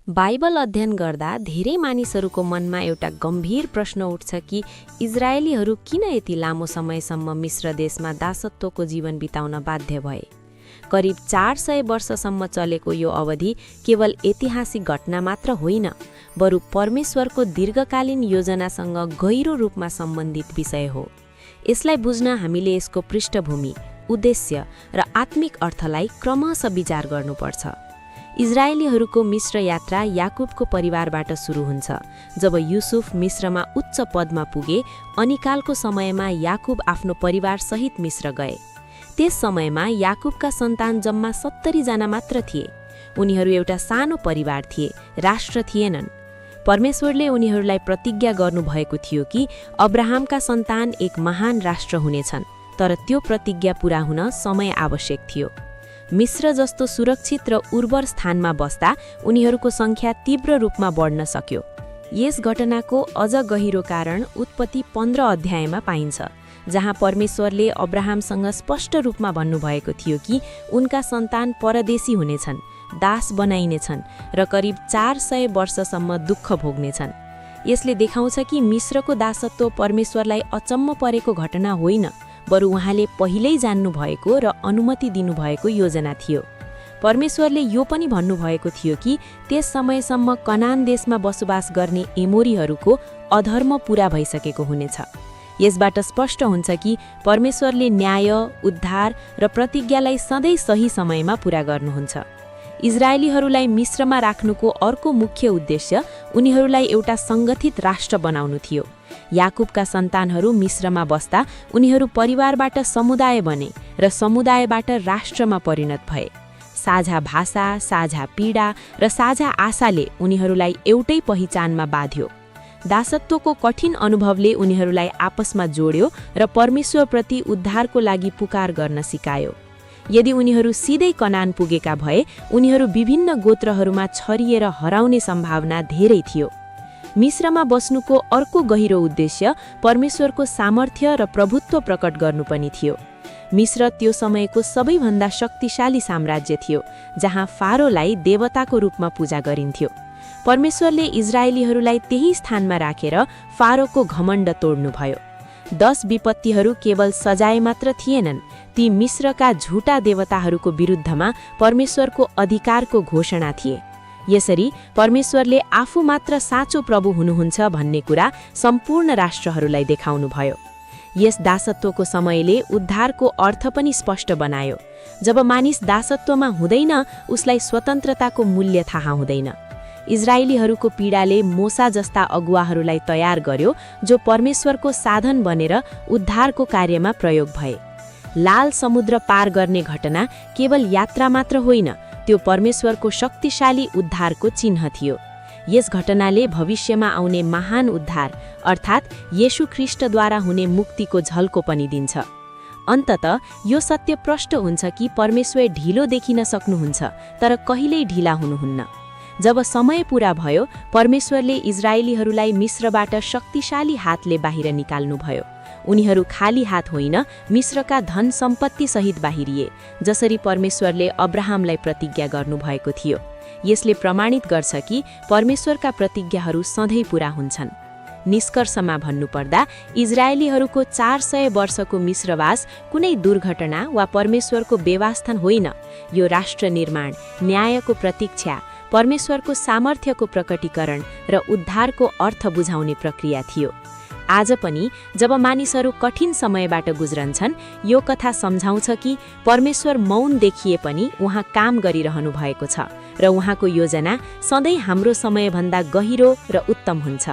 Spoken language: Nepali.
बाइबल अध्ययन गर्दा धेरै मानिसहरूको मनमा एउटा गम्भीर प्रश्न उठ्छ कि इजरायलीहरू किन यति लामो समयसम्म मिस्र देशमा दासत्वको जीवन बिताउन बाध्य भए। करिब 400 वर्षसम्म चलेको यो अवधि केवल ऐतिहासिक घटना मात्र होइन, बरु परमेश्वरको दीर्घकालीन योजनासँग गहिरो रूपमा सम्बन्धित विषय हो। यसलाई बुझ्न हामीले यसको पृष्ठभूमि, उद्देश्य र आत्मिक अर्थलाई क्रमशः विचार गर्नुपर्छ। इजरायलीहरूको मिस्र यात्रा याकुबको परिवारबाट सुरु हुन्छ। जब युसुफ मिस्रमा उच्च पदमा पुगे, अनिकालको समयमा याकुब आफ्नो परिवारसहित मिस्र गए। त्यस समयमा याकुबका सन्तान जम्मा 70 जना मात्र थिए। उनीहरू एउटा सानो परिवार थिए, राष्ट्र थिएनन्। परमेश्वरले उनीहरूलाई प्रतिज्ञा गर्नुभएको थियो कि अब्राहमका सन्तान एक महान राष्ट्र हुनेछन्, तर त्यो प्रतिज्ञा पूरा हुन समय आवश्यक थियो। मिस्र जस्तो सुरक्षित र उर्वर स्थानमा बस्दा उनीहरूको सङ्ख्या तीव्र रूपमा बढ्न सक्यो। यस घटनाको अझ गहिरो कारण उत्पत्ति 15 अध्यायमा पाइन्छ, जहाँ परमेश्वरले अब्राहमसँग स्पष्ट रूपमा भन्नुभएको थियो कि उनका सन्तान परदेशी हुनेछन्, दास बनाइनेछन् र करिब 400 वर्षसम्म दुःख भोग्नेछन्। यसले देखाउँछ कि मिस्रको दासत्व परमेश्वरलाई अचम्म परेको घटना होइन, बरु उहाँले पहिल्यै जान्नुभएको र अनुमति दिनुभएको योजना थियो। परमेश्वरले यो पनि भन्नुभएको थियो कि त्यस समयसम्म कनान देशमा बसोबास गर्ने एमोरीहरूको अधर्म पूरा भइसकेको हुनेछ। यसबाट स्पष्ट हुन्छ कि परमेश्वरले न्याय, उद्धार र प्रतिज्ञालाई सधैँ सही समयमा पूरा गर्नुहुन्छ। इजरायलीहरूलाई मिस्रमा राख्नुको अर्को मुख्य उद्देश्य उनीहरूलाई एउटा सङ्गठित राष्ट्र बनाउनु थियो। याकुबका सन्तानहरू मिस्रमा बस्दा उनीहरू परिवारबाट समुदाय बने र समुदायबाट राष्ट्रमा परिणत भए। साझा भाषा, साझा पीडा र साझा आशाले उनीहरूलाई एउटै पहिचानमा बाँध्यो। दासत्वको कठिन अनुभवले उनीहरूलाई आपसमा जोड्यो र परमेश्वरप्रति उद्धारको लागि पुकार गर्न सिकायो। यदि उनीहरू सिधै कनान पुगेका भए उनीहरू विभिन्न गोत्रहरूमा छरिएर हराउने सम्भावना धेरै थियो। मिस्रमा बस्नुको अर्को गहिरो उद्देश्य परमेश्वरको सामर्थ्य र प्रभुत्व प्रकट गर्नु पनि थियो। मिस्र त्यो समयको सबैभन्दा शक्तिशाली साम्राज्य थियो, जहाँ फारोलाई देवताको रूपमा पूजा गरिन्थ्यो। परमेश्वरले इजरायलीहरूलाई त्यही स्थानमा राखेर फारोको घमण्ड तोड्नुभयो। 10 विपत्तिहरू केवल सजाय मात्र थिएनन्, ती मिस्रका झुटा देवताहरूको विरुद्धमा परमेश्वरको अधिकारको घोषणा थिए। यसरी परमेश्वरले आफू मात्र साँचो प्रभु हुनुहुन्छ भन्ने कुरा सम्पूर्ण राष्ट्रहरूलाई देखाउनुभयो। यस दासत्वको समयले उद्धारको अर्थ पनि स्पष्ट बनायो। जब मानिस दासत्वमा हुँदैन, उसलाई स्वतन्त्रताको मूल्य थाहा हुँदैन। इजरायलीहरूको पीडाले मोसा जस्ता अगुवाहरूलाई तयार गर्यो, जो परमेश्वरको साधन बनेर उद्धारको कार्यमा प्रयोग भए। लाल समुद्र पार गर्ने घटना केवल यात्रा मात्र होइन, त्यो परमेश्वरको शक्तिशाली उद्धारको चिन्ह थियो। यस घटनाले भविष्यमा आउने महान उद्धार अर्थात् येशू ख्रीष्टद्वारा हुने मुक्तिको झल्को पनि दिन्छ। अन्ततः यो सत्य प्रष्ट हुन्छ कि परमेश्वर ढिलो देखिन सक्नुहुन्छ, तर कहिल्यै ढिला हुनुहुन्न। जब समय पूरा भयो, परमेश्वरले इजरायलीहरूलाई मिस्रबाट शक्तिशाली हातले बाहिर निकाल्नुभयो। उनीहरू खाली हात होइन, मिस्रका धन सम्पत्ति सहित बाहिरिए, जसरी परमेश्वरले अब्राहमलाई प्रतिज्ञा गर्नुभएको थियो। यसले प्रमाणित गर्छ कि परमेश्वरका प्रतिज्ञाहरू सधैँ पूरा हुन्छन्। निष्कर्षमा भन्नुपर्दा इजरायलीहरूको 400 वर्षको मिस्रवास कुनै दुर्घटना वा परमेश्वरको बेवास्ता होइन। यो राष्ट्र निर्माण, न्यायको प्रतीक्षा, परमेश्वरको सामर्थ्यको प्रकटीकरण र उद्धारको अर्थ बुझाउने प्रक्रिया थियो। आज पनि जब मानिसहरू कठिन समयबाट गुज्रन्छन्, यो कथा सम्झाउँछ कि परमेश्वर मौन देखिए पनि उहाँ काम गरिरहनु भएको छ र उहाँको योजना सधैँ हाम्रो समयभन्दा गहिरो र उत्तम हुन्छ।